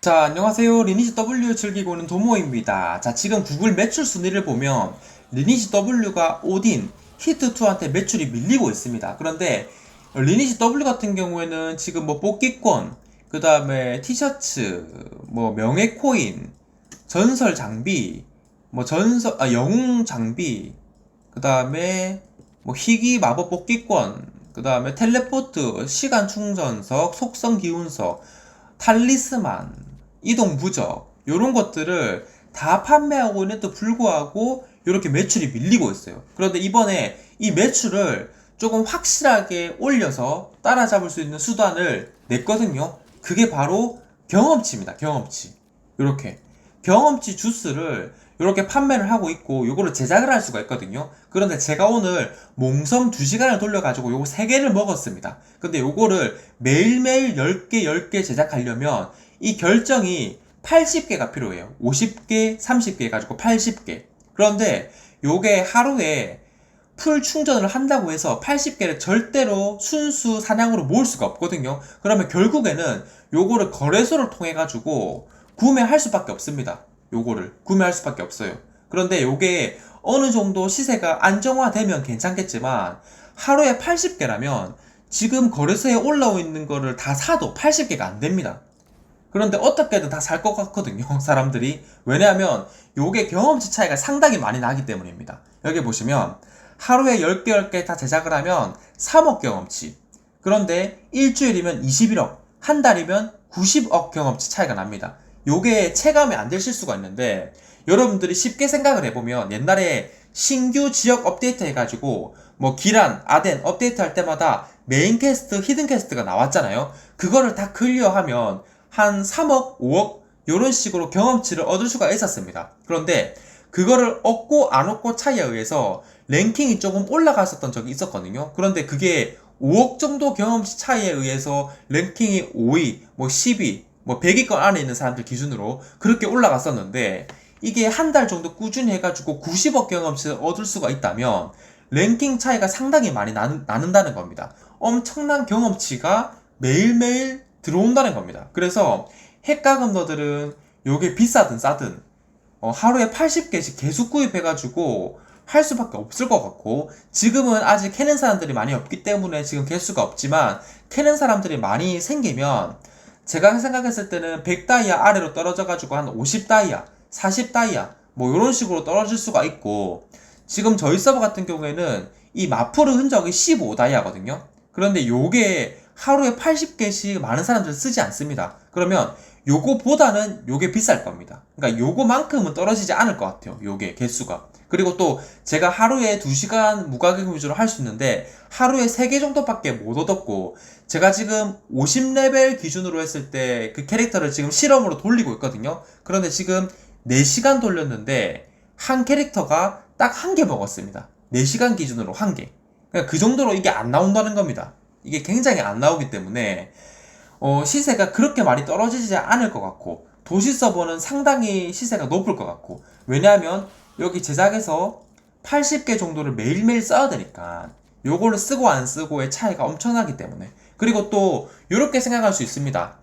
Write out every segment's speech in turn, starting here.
자, 안녕하세요. 리니지 W 즐기고 있는 도모입니다. 자, 지금 구글 매출 순위를 보면 리니지 W가 오딘, 히트2한테 매출이 밀리고 있습니다. 그런데 리니지 W 같은 경우에는 지금 뭐 뽑기권, 그 다음에 티셔츠, 뭐 명예코인, 전설 장비, 뭐 영웅 장비, 그 다음에 뭐 희귀 마법 뽑기권, 그 다음에 텔레포트, 시간 충전석, 속성 기운석, 탈리스만, 이동 부적 이런 것들을 다 판매하고 있는데도 불구하고 이렇게 매출이 밀리고 있어요. 그런데 이번에 이 매출을 조금 확실하게 올려서 따라잡을 수 있는 수단을 냈거든요. 그게 바로 경험치입니다. 경험치. 이렇게 경험치 주스를 이렇게 판매를 하고 있고 요거를 제작을 할 수가 있거든요. 그런데 제가 오늘 몽성 2시간을 돌려가지고 요거 3개를 먹었습니다. 근데 요거를 매일매일 10개 10개 제작하려면 이 결정이 80개가 필요해요. 50개 30개 해가지고 80개. 그런데 요게 하루에 풀 충전을 한다고 해서 80개를 절대로 순수 사냥으로 모을 수가 없거든요. 그러면 결국에는 요거를 거래소를 통해 가지고 구매할 수밖에 없습니다. 요거를 구매할 수밖에 없어요. 그런데 요게 어느 정도 시세가 안정화되면 괜찮겠지만 하루에 80개라면 지금 거래소에 올라오 있는 거를 다 사도 80개가 안 됩니다. 그런데 어떻게든 다 살 것 같거든요, 사람들이. 왜냐하면 요게 경험치 차이가 상당히 많이 나기 때문입니다. 여기 보시면 하루에 10개, 10개 다 제작을 하면 3억 경험치. 그런데 일주일이면 21억, 한 달이면 90억 경험치 차이가 납니다. 요게 체감이 안 되실 수가 있는데 여러분들이 쉽게 생각을 해보면 옛날에 신규 지역 업데이트 해가지고 뭐 기란, 아덴 업데이트 할 때마다 메인 퀘스트, 히든 퀘스트가 나왔잖아요. 그거를 다 클리어하면 한 3억, 5억 이런 식으로 경험치를 얻을 수가 있었습니다. 그런데 그거를 얻고 안 얻고 차이에 의해서 랭킹이 조금 올라갔었던 적이 있었거든요. 그런데 그게 5억 정도 경험치 차이에 의해서 랭킹이 5위, 뭐 10위, 뭐 100위권 안에 있는 사람들 기준으로 그렇게 올라갔었는데 이게 한 달 정도 꾸준히 해가지고 90억 경험치를 얻을 수가 있다면 랭킹 차이가 상당히 많이 나는다는 겁니다. 엄청난 경험치가 매일매일 들어온다는 겁니다. 그래서 핵가금너들은 요게 비싸든 싸든 하루에 80개씩 계속 구입해가지고 할 수밖에 없을 것 같고 지금은 아직 캐는 사람들이 많이 없기 때문에 지금 개수가 없지만 캐는 사람들이 많이 생기면 제가 생각했을 때는 100다이아 아래로 떨어져가지고 한 50다이아, 40다이아 뭐 이런 식으로 떨어질 수가 있고 지금 저희 서버 같은 경우에는 이 마프르 흔적이 15다이아거든요. 그런데 요게 하루에 80개씩 많은 사람들 쓰지 않습니다. 그러면 요거보다는 요게 비쌀 겁니다. 그러니까 요거만큼은 떨어지지 않을 것 같아요. 요게 개수가. 그리고 또 제가 하루에 2시간 무과금 위주로 할 수 있는데 하루에 3개 정도밖에 못 얻었고 제가 지금 50레벨 기준으로 했을 때 그 캐릭터를 지금 실험으로 돌리고 있거든요. 그런데 지금 4시간 돌렸는데 한 캐릭터가 딱 1개 먹었습니다. 4시간 기준으로 1개. 그러니까 그 정도로 이게 안 나온다는 겁니다. 이게 굉장히 안 나오기 때문에 시세가 그렇게 많이 떨어지지 않을 것 같고 도시 서버는 상당히 시세가 높을 것 같고 왜냐하면 여기 제작에서 80개 정도를 매일매일 써야 되니까 요거를 쓰고 안 쓰고의 차이가 엄청나기 때문에 그리고 또 이렇게 생각할 수 있습니다.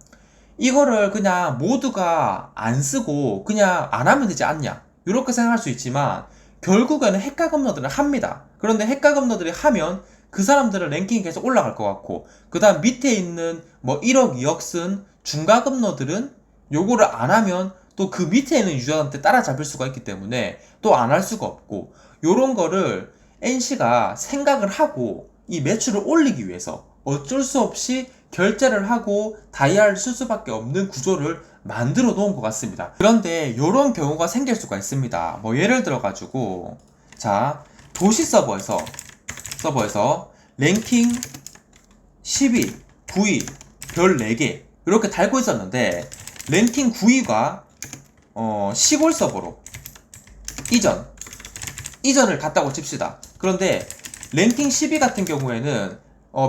이거를 그냥 모두가 안 쓰고 그냥 안 하면 되지 않냐 이렇게 생각할 수 있지만 결국에는 핵가금러들은 합니다. 그런데 핵가금러들이 하면 그 사람들은 랭킹이 계속 올라갈 것 같고 그 다음 밑에 있는 뭐 1억 2억 쓴 중가금러들은 요거를 안 하면 또 그 밑에 있는 유저한테 따라잡을 수가 있기 때문에 또 안 할 수가 없고 요런 거를 NC가 생각을 하고 이 매출을 올리기 위해서 어쩔 수 없이 결제를 하고 다이아를 쓸 수밖에 없는 구조를 만들어 놓은 것 같습니다. 그런데 이런 경우가 생길 수가 있습니다. 뭐 예를 들어 가지고 자 도시 서버에서 랭킹 10위, 9위, 별 4개 이렇게 달고 있었는데 랭킹 9위가 시골 서버로 이전을 갔다고 칩시다. 그런데 랭킹 10위 같은 경우에는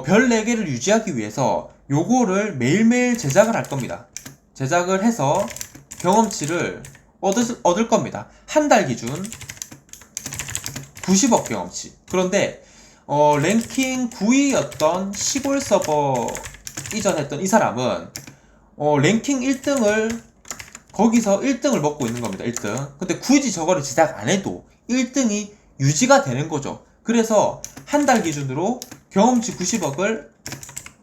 별 4개를 유지하기 위해서 요거를 매일매일 제작을 할 겁니다. 제작을 해서 경험치를 얻을 겁니다. 한 달 기준 90억 경험치. 그런데 랭킹 9위였던 시골 서버 이전했던 이 사람은 랭킹 1등을 거기서 1등을 먹고 있는 겁니다. 1등. 근데 굳이 저거를 제작 안 해도 1등이 유지가 되는 거죠. 그래서 한 달 기준으로 경험치 90억을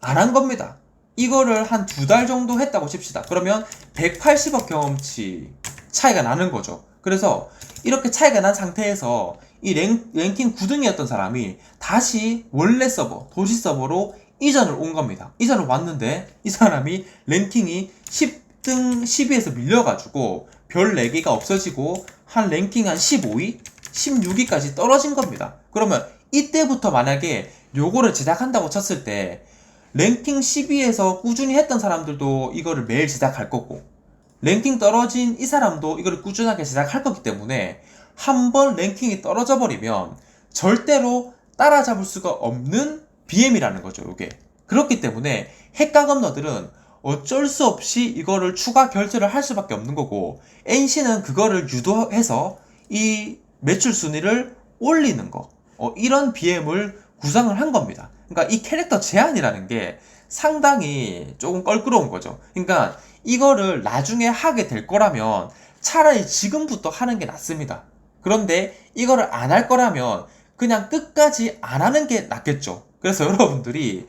안 한 겁니다. 이거를 한 2달 정도 했다고 칩시다. 그러면 180억 경험치 차이가 나는 거죠. 그래서 이렇게 차이가 난 상태에서 이 랭킹 9등이었던 사람이 다시 원래 서버, 도시 서버로 이전을 온 겁니다. 이전을 왔는데 이 사람이 랭킹이 10등, 10위에서 밀려가지고 별 4개가 없어지고 한 랭킹 한 15위, 16위까지 떨어진 겁니다. 그러면 이때부터 만약에 요거를 제작한다고 쳤을 때 랭킹 10위에서 꾸준히 했던 사람들도 이거를 매일 제작할 거고 랭킹 떨어진 이 사람도 이거를 꾸준하게 제작할 거기 때문에 한번 랭킹이 떨어져 버리면 절대로 따라잡을 수가 없는 BM이라는 거죠, 요게. 그렇기 때문에 핵가금러들은 어쩔 수 없이 이거를 추가 결제를 할 수밖에 없는 거고 NC는 그거를 유도해서 이 매출 순위를 올리는 거, 이런 BM을 구상을 한 겁니다. 그러니까 이 캐릭터 제한이라는 게 상당히 조금 껄끄러운 거죠. 그러니까 이거를 나중에 하게 될 거라면 차라리 지금부터 하는 게 낫습니다. 그런데 이거를 안 할 거라면 그냥 끝까지 안 하는 게 낫겠죠. 그래서 여러분들이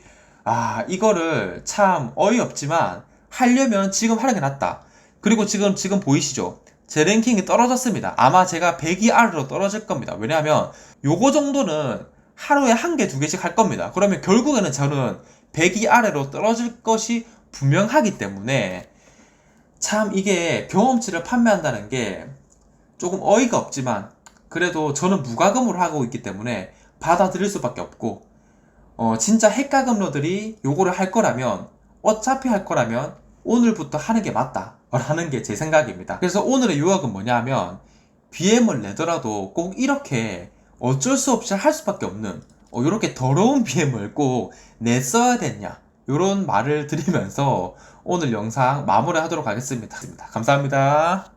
이거를 참 어이없지만 하려면 지금 하는 게 낫다. 그리고 지금 보이시죠? 제 랭킹이 떨어졌습니다. 아마 제가 100위 아래로 떨어질 겁니다. 왜냐하면 요거 정도는 하루에 1개, 2개씩 할 겁니다. 그러면 결국에는 저는 100위 아래로 떨어질 것이 분명하기 때문에 참 이게 경험치를 판매한다는 게 조금 어이가 없지만 그래도 저는 무과금으로 하고 있기 때문에 받아들일 수밖에 없고 진짜 핵가금러들이 요거를 할 거라면 어차피 할 거라면 오늘부터 하는 게 맞다 라는 게 제 생각입니다. 그래서 오늘의 요약은 뭐냐면 BM을 내더라도 꼭 이렇게 어쩔 수 없이 할 수밖에 없는 이렇게 더러운 BM을 꼭 냈어야 됐냐 요런 말을 드리면서 오늘 영상 마무리하도록 하겠습니다. 감사합니다.